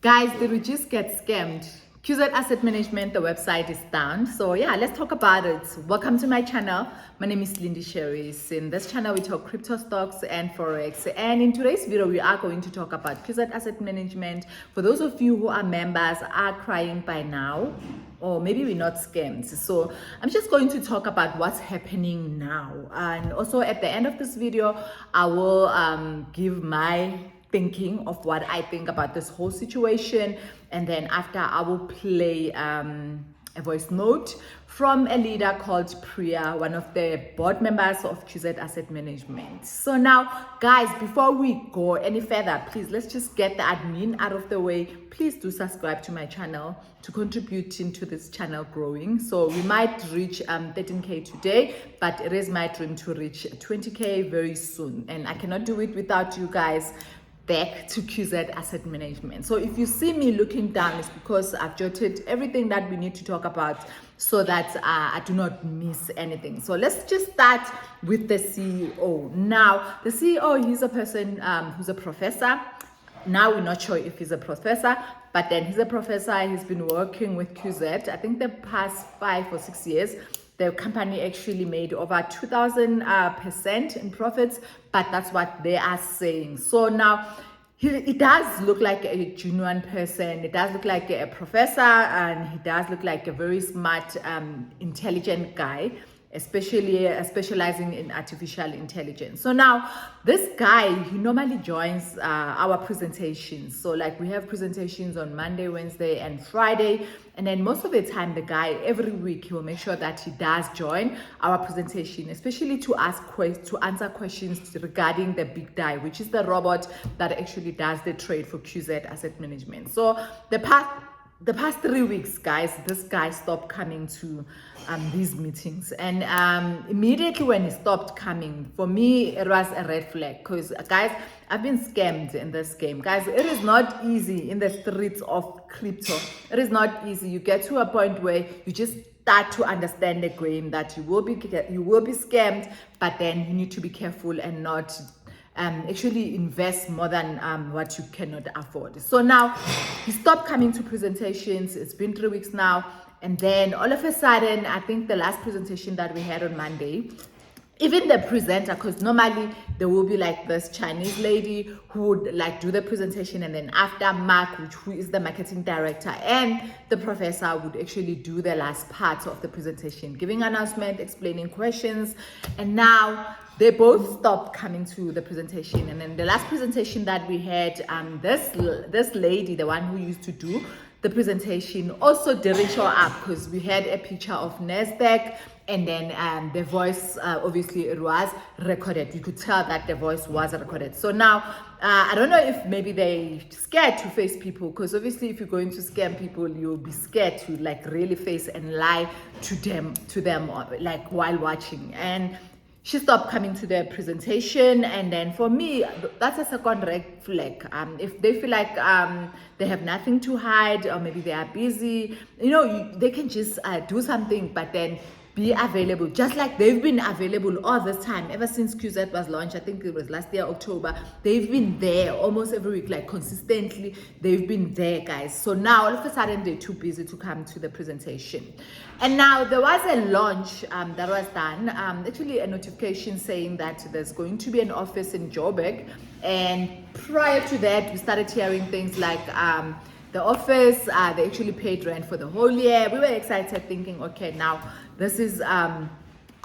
Guys, did we just get scammed? QZ Asset Management, the website is down. So yeah, let's talk about it. Welcome to my channel. My name is Lindy Sherris. In this channel, we talk crypto stocks and Forex. And in today's video, we are going to talk about QZ Asset Management. For those of you who are members, are crying by now, or maybe we're not scammed. So I'm just going to talk about what's happening now. And also at the end of this video, I will give my thinking of what I think about this whole situation, and then after I will play a voice note from a leader called PRIA, one of the board members of QZ Asset Management. So now guys, before we go any further, please let's just get the admin out of the way. Please do subscribe to my channel to contribute into this channel growing. So we might reach 13k today, but it is my dream to reach 20k very soon, and I cannot do it without you guys back to QZ Asset Management. So if you see me looking down, it's because I've jotted everything that we need to talk about so that I do not miss anything. So let's just start with the CEO. Now, the CEO, he's a person who's a professor. Now we're not sure if he's a professor, but then he's a professor. He's been working with QZ, I think the past 5 or 6 years. The company actually made over 2,000% in profits, but that's what they are saying. So now it does look like a genuine person. It does look like a professor, and he does look like a very smart, intelligent guy, especially specializing in artificial intelligence. So now this guy, he normally joins our presentations. So like we have presentations on Monday, Wednesday and Friday, and then most of the time the guy every week he will make sure that he does join our presentation, especially to answer questions regarding the big die, which is the robot that actually does the trade for QZ Asset Management. So the past 3 weeks, guys, this guy stopped coming to these meetings, and immediately when he stopped coming, for me it was a red flag, because guys, I've been scammed in this game. Guys, it is not easy in the streets of crypto. It is not easy. You get to a point where you just start to understand the game, that you will be scammed, but then you need to be careful and not actually invest more than what you cannot afford. So now he stopped coming to presentations. It's been 3 weeks now, and then all of a sudden, I think the last presentation that we had on Monday, even the presenter, because normally there will be like this Chinese lady who would like do the presentation, and then after Mark, who is the marketing director, and the professor would actually do the last part of the presentation, giving announcement, explaining questions. And now they both stopped coming to the presentation. And then the last presentation that we had, this lady, the one who used to do the presentation, also didn't show up, because we had a picture of NASDAQ, and then the voice, obviously it was recorded. You could tell that the voice was recorded. So now I don't know if maybe they scared to face people, because obviously if you're going to scam people, you'll be scared to like really face and lie to them like while watching. And she stopped coming to the presentation, and then for me, that's a second red flag. If they feel like they have nothing to hide, or maybe they are busy, they can just do something, but then be available, just like they've been available all this time ever since QZ was launched. I think it was last year October. They've been there almost every week, like consistently they've been there, guys. So now all of a sudden they're too busy to come to the presentation. And now there was a launch that was done, actually a notification saying that there's going to be an office in Joburg. And prior to that, we started hearing things like the office, they actually paid rent for the whole year. We were excited, thinking, okay, now this is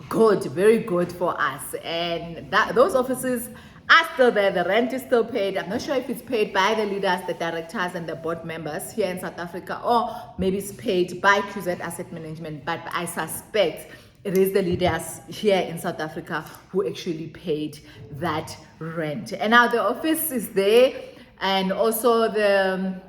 good, very good for us. And those offices are still there. The rent is still paid. I'm not sure if it's paid by the leaders, the directors, and the board members here in South Africa, or maybe it's paid by QZ Asset Management, but I suspect it is the leaders here in South Africa who actually paid that rent. And now the office is there, and also the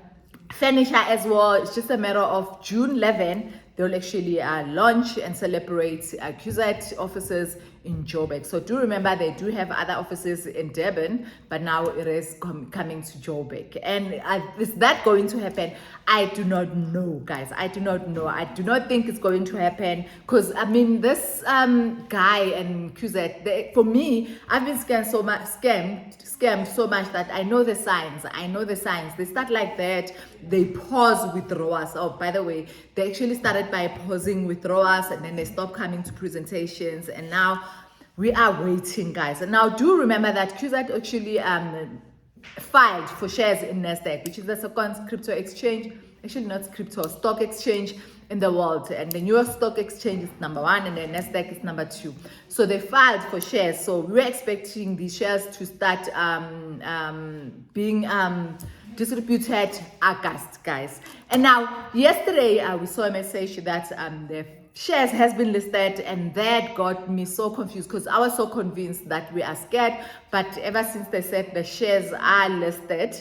furniture as well. It's just a matter of June 11. They'll actually launch and celebrate QZ offices in Joburg. So do remember they do have other offices in Durban, but now it is coming to Joburg. And is that going to happen? I do not know, guys. I do not know. I do not think it's going to happen, because I mean, this guy and QZ, for me, I've been scammed so much that I know the signs. They start like that. They pause withdrawals. Oh, by the way, they actually started by pausing withdrawals, and then they stopped coming to presentations, and now we are waiting, guys. And now do remember that QZ actually filed for shares in Nasdaq, which is the second crypto exchange, actually not crypto, stock exchange in the world. And the New York Stock Exchange is number 1, and then Nasdaq is number 2. So they filed for shares. So we're expecting these shares to start being distributed August, guys. And now yesterday we saw a message that the shares has been listed, and that got me so confused, because I was so convinced that we are scared, but ever since they said the shares are listed,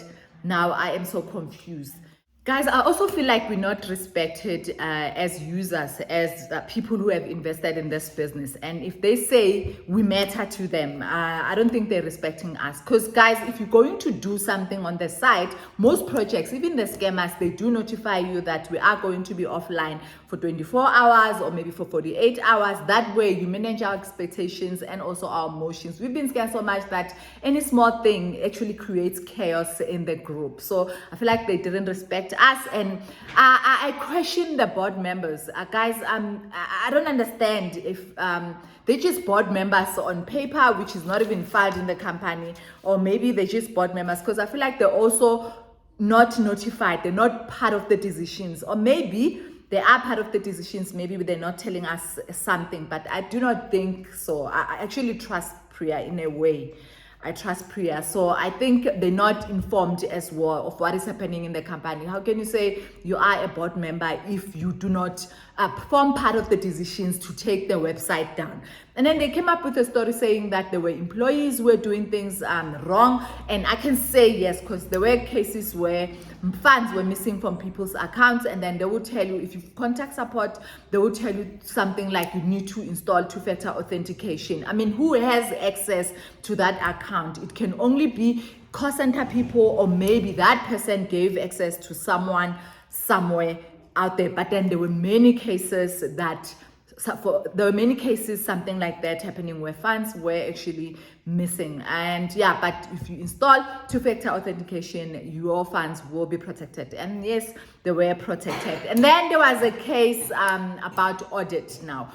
now I am so confused. Guys, I also feel like we're not respected as users, as people who have invested in this business. And if they say we matter to them, I don't think they're respecting us. Because guys, if you're going to do something on the site, most projects, even the scammers, they do notify you that we are going to be offline for 24 hours or maybe for 48 hours. That way you manage our expectations and also our emotions. We've been scammed so much that any small thing actually creates chaos in the group. So I feel like they didn't respect us, and I question the board members. Guys, I don't understand if they just board members on paper, which is not even filed in the company, or maybe they just board members, because I feel like they're also not notified. They're not part of the decisions, or maybe they are part of the decisions. Maybe they're not telling us something, but I do not think so. I actually trust PRIA in a way. I trust PRIA. So I think they're not informed as well of what is happening in the company. How can you say you are a board member if you do not form part of the decisions to take the website down? And then they came up with a story saying that there were employees who were doing things wrong. And I can say yes, because there were cases where funds were missing from people's accounts, and then they will tell you, if you contact support, they will tell you something like you need to install two-factor authentication. I mean, who has access to that account? It can only be call center people, or maybe that person gave access to someone somewhere out there. But then there were many cases something like that happening, where funds were actually missing. And yeah, but if you install two-factor authentication, your funds will be protected. And yes, they were protected. And then there was a case about audit now,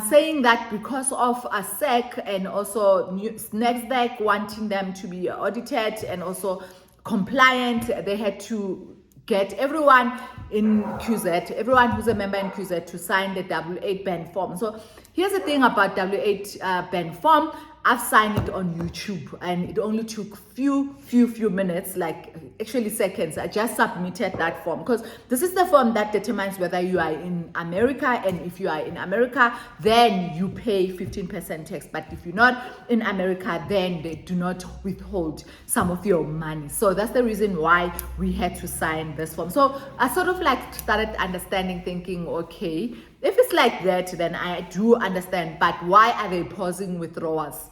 saying that because of a SEC and also Nasdaq wanting them to be audited and also compliant, they had to get everyone in QZ, everyone who's a member in QZ, to sign the W8 band form. So here's the thing about W8 band form. I've signed it on YouTube, and it only took few minutes, like actually seconds. I just submitted that form, because this is the form that determines whether you are in America, and if you are in America, then you pay 15% tax. But if you're not in America, then they do not withhold some of your money. So that's the reason why we had to sign this form. So I sort of like started understanding, thinking, okay, if it's like that, then I do understand. But why are they pausing withdrawals?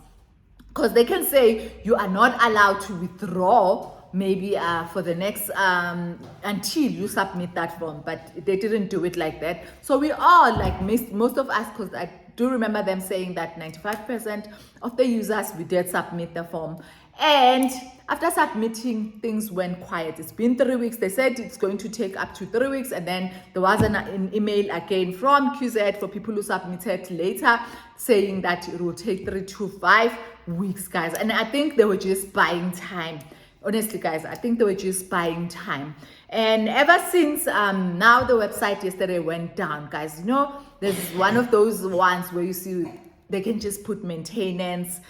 Because they can say you are not allowed to withdraw maybe for the next until you submit that form, but they didn't do it like that. So we all, like most of us, because I do remember them saying that 95% of the users, we did submit the form. And after submitting, things went quiet. It's been 3 weeks. They said it's going to take up to 3 weeks. And then there was an email again from QZ for people who submitted later, saying that it will take 3 to 5 weeks, guys. And I think they were just buying time. Honestly, guys, I think they were just buying time. And ever since now the website yesterday went down, guys. You know, there's one of those ones where you see they can just put maintenance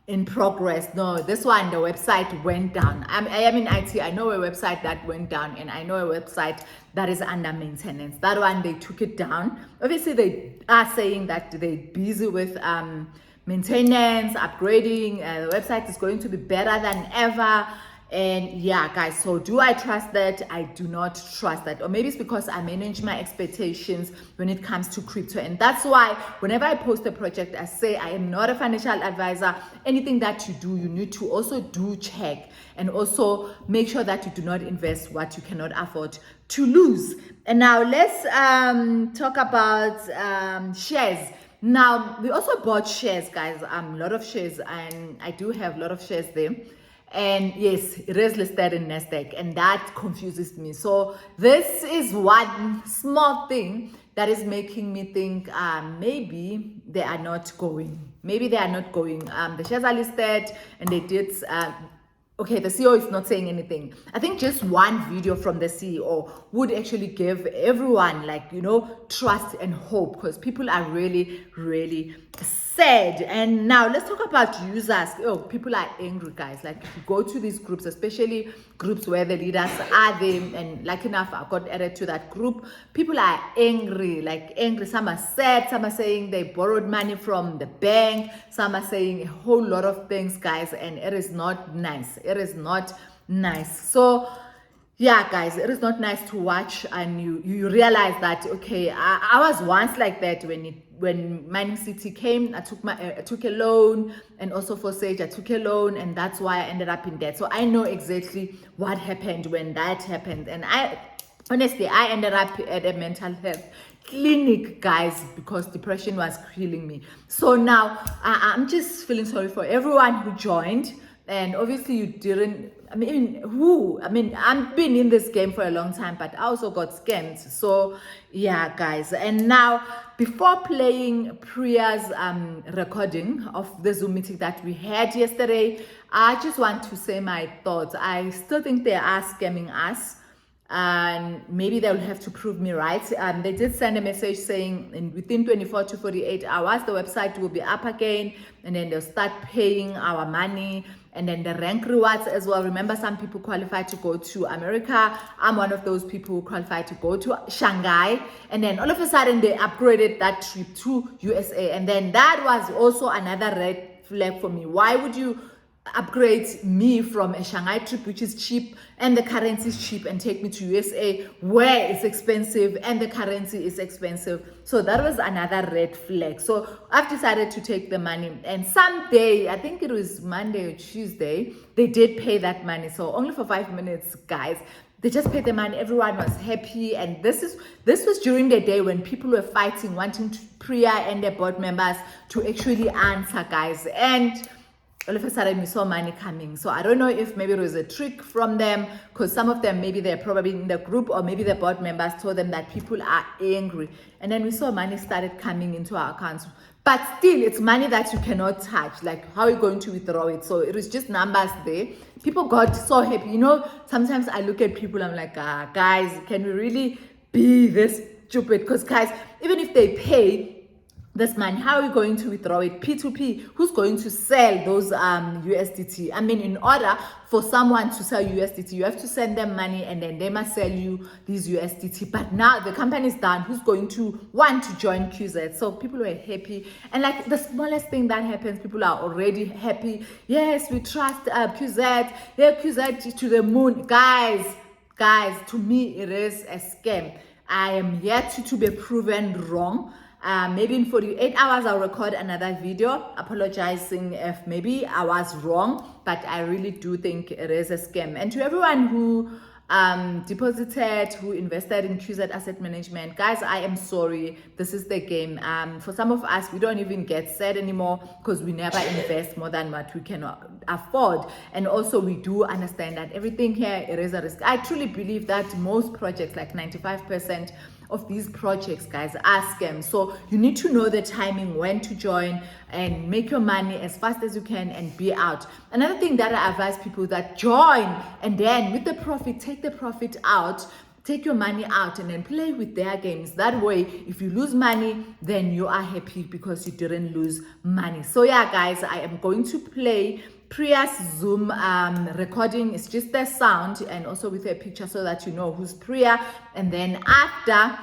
in progress. No, this one, the website went down. I am in IT. I know a website that went down, and I know a website that is under maintenance. That one, they took it down. Obviously, they are saying that they're busy with maintenance, upgrading. The website is going to be better than ever. And yeah, guys, so do I trust that? I do not trust that. Or maybe it's because I manage my expectations when it comes to crypto. And that's why whenever I post a project, I say I am not a financial advisor. Anything that you do, you need to also do check and also make sure that you do not invest what you cannot afford to lose. And now let's talk about shares. Now, we also bought shares, guys, a lot of shares, and I do have a lot of shares there. And yes, it is listed in Nasdaq, and that confuses me. So this is one small thing that is making me think maybe they are not going. Maybe they are not going. The shares are listed, and they did. Okay, the CEO is not saying anything. I think just one video from the CEO would actually give everyone, like, you know, trust and hope, because people are really, really sad. And now let's talk about users. Oh, people are angry, guys. Like, if you go to these groups, especially groups where the leaders are there, and like enough, I got added to that group. People are angry, like angry. Some are sad. Some are saying they borrowed money from the bank. Some are saying a whole lot of things, guys, and it is not nice. It is not nice. So yeah, guys, it is not nice to watch, and you realize that, okay, I was once like that when Mining City came. I took a loan, and also for Sage I took a loan, and that's why I ended up in debt. So I know exactly what happened when that happened, and I ended up at a mental health clinic, guys, because depression was killing me. So now I'm just feeling sorry for everyone who joined. And obviously you didn't, I've been in this game for a long time, but I also got scammed. So yeah, guys. And now, before playing PRIA's recording of the Zoom meeting that we had yesterday, I just want to say my thoughts. I still think they are scamming us, and maybe they'll have to prove me right. They did send a message saying within 24 to 48 hours the website will be up again, and then they'll start paying our money, and then the rank rewards as well. Remember, some people qualified to go to America. I'm one of those people who qualified to go to Shanghai, and then all of a sudden they upgraded that trip to USA, and then that was also another red flag for me. Why would you upgrade me from a Shanghai trip, which is cheap and the currency is cheap, and take me to USA where it's expensive and the currency is expensive? So that was another red flag. So I've decided to take the money, and someday, I think it was Monday or Tuesday, they did pay that money. So only for 5 minutes, guys. They just paid the money. Everyone was happy, and this was during the day when people were fighting, wanting PRIA and their board members to actually answer, guys. And all of a sudden we saw money coming. So I don't know if maybe it was a trick from them, because some of them, maybe they're probably in the group, or maybe the board members told them that people are angry, and then we saw money started coming into our accounts. But still, it's money that you cannot touch. Like, how are you going to withdraw it? So it was just numbers there. People got so happy. You know, sometimes I look at people, I'm like, guys, can we really be this stupid? Because guys, even if they pay this money, how are you going to withdraw it? P2P, who's going to sell those USDT? I mean, in order for someone to sell USDT, you have to send them money, and then they must sell you these USDT. But now the company is done. Who's going to want to join QZ? So people were happy, and like the smallest thing that happens, people are already happy. Yes, we trust QZ. Yeah, QZ to the moon. Guys, to me it is a scam. I am yet to be proven wrong. Maybe in 48 hours I'll record another video apologizing if maybe I was wrong, but I really do think it is a scam. And to everyone who deposited, who invested in QZ Asset Management, guys, I am sorry. This is the game. For some of us, we don't even get sad anymore, because we never invest more than what we can afford. And also, we do understand that everything here, it is a risk. I truly believe that most projects, like 95% of these projects, guys, are scams. So you need to know the timing when to join and make your money as fast as you can and be out. Another thing that I advise people, that join, and then with the profit, take the profit out, take your money out, and then play with their games. That way, if you lose money, then you are happy because you didn't lose money. So yeah, guys, I am going to play PRIA's Zoom recording. It's just the sound and also with a picture, so that you know who's PRIA. And then after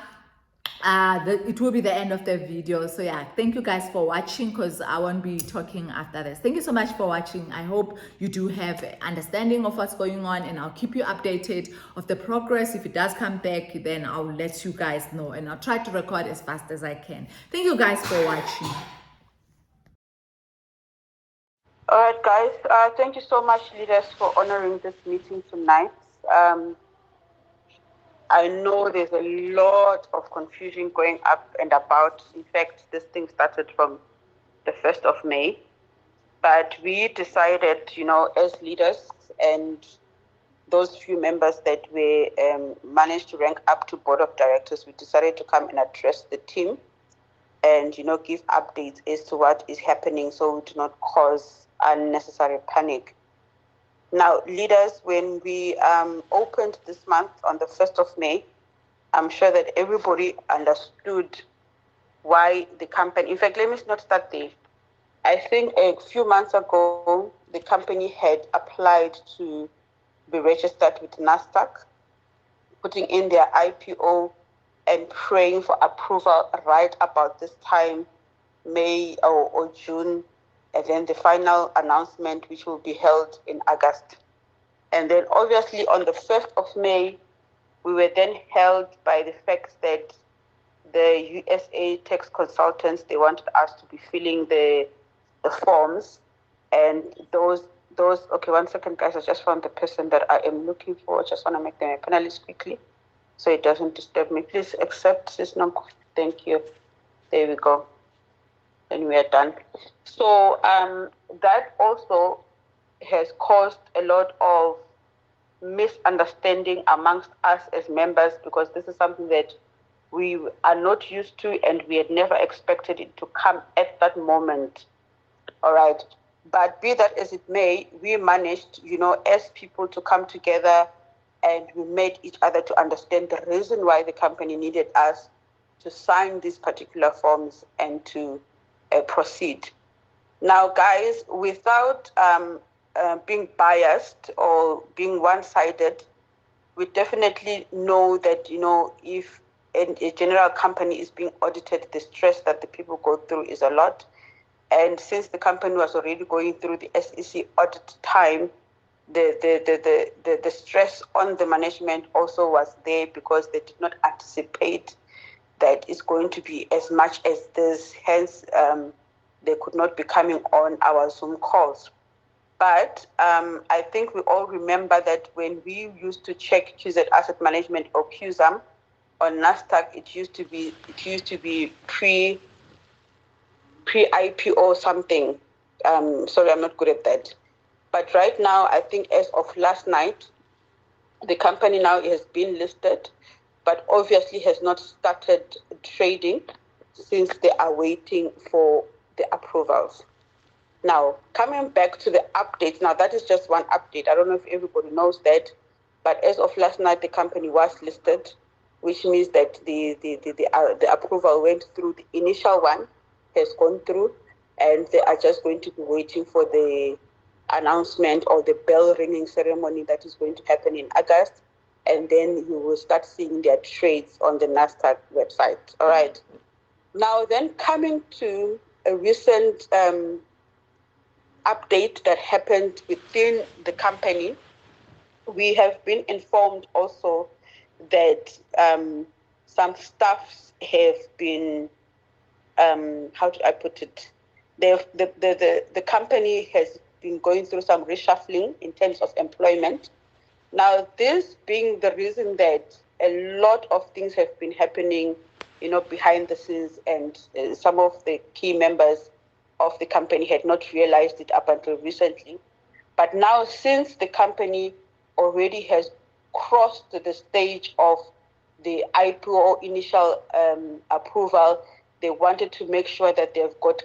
it will be the end of the video. So yeah, thank you guys for watching, because I won't be talking after this. Thank you so much for watching. I hope you do have an understanding of what's going on, and I'll keep you updated of the progress. If it does come back, then I'll let you guys know, and I'll try to record as fast as I can. Thank you guys for watching. All right, guys. Thank you so much, leaders, for honoring this meeting tonight. I know there's a lot of confusion going up and about. In fact, this thing started from the 1st of May. But we decided, as leaders and those few members that we managed to rank up to board of directors, we decided to come and address the team and, give updates as to what is happening so we do not cause unnecessary panic. Now, leaders, when we opened this month on the 1st of May, I'm sure that everybody understood why the company, in fact, let me not start there. I think a few months ago, the company had applied to be registered with NASDAQ, putting in their IPO and praying for approval right about this time, May or June, and then the final announcement, which will be held in August. And then obviously on the 1st of May, we were then held by the fact that the USA tax consultants, they wanted us to be filling the forms, and those, okay, one second, guys, I just found the person that I am looking for. I just want to make them a panelist quickly so it doesn't disturb me. Please accept this number. Thank you. There we go. And we are done. So that also has caused a lot of misunderstanding amongst us as members, because this is something that we are not used to, and we had never expected it to come at that moment. All right. But be that as it may, we managed, as people, to come together, and we made each other to understand the reason why the company needed us to sign these particular forms and to proceed. Now, guys, without being biased or being one-sided, we definitely know that, if a general company is being audited, the stress that the people go through is a lot. And since the company was already going through the SEC audit time, the stress on the management also was there, because they did not anticipate that it's going to be as much as this. Hence, they could not be coming on our Zoom calls. But I think we all remember that when we used to check QZ Asset Management, or QZAM, on NASDAQ, it used to be pre-IPO something. Sorry, I'm not good at that. But right now, I think as of last night, the company now has been listed, but obviously has not started trading since they are waiting for the approvals. Now, coming back to the updates, now that is just one update. I don't know if everybody knows that, but as of last night, the company was listed, which means that the approval went through. The initial one has gone through, and they are just going to be waiting for the announcement or the bell ringing ceremony that is going to happen in August, and then you will start seeing their trades on the NASDAQ website. All right. Now, then, coming to a recent update that happened within the company, we have been informed also that some staffs have been, how do I put it? The company has been going through some reshuffling in terms of employment. Now, this being the reason that a lot of things have been happening, behind the scenes, and some of the key members of the company had not realized it up until recently. But now, since the company already has crossed the stage of the IPO initial approval, they wanted to make sure that they've got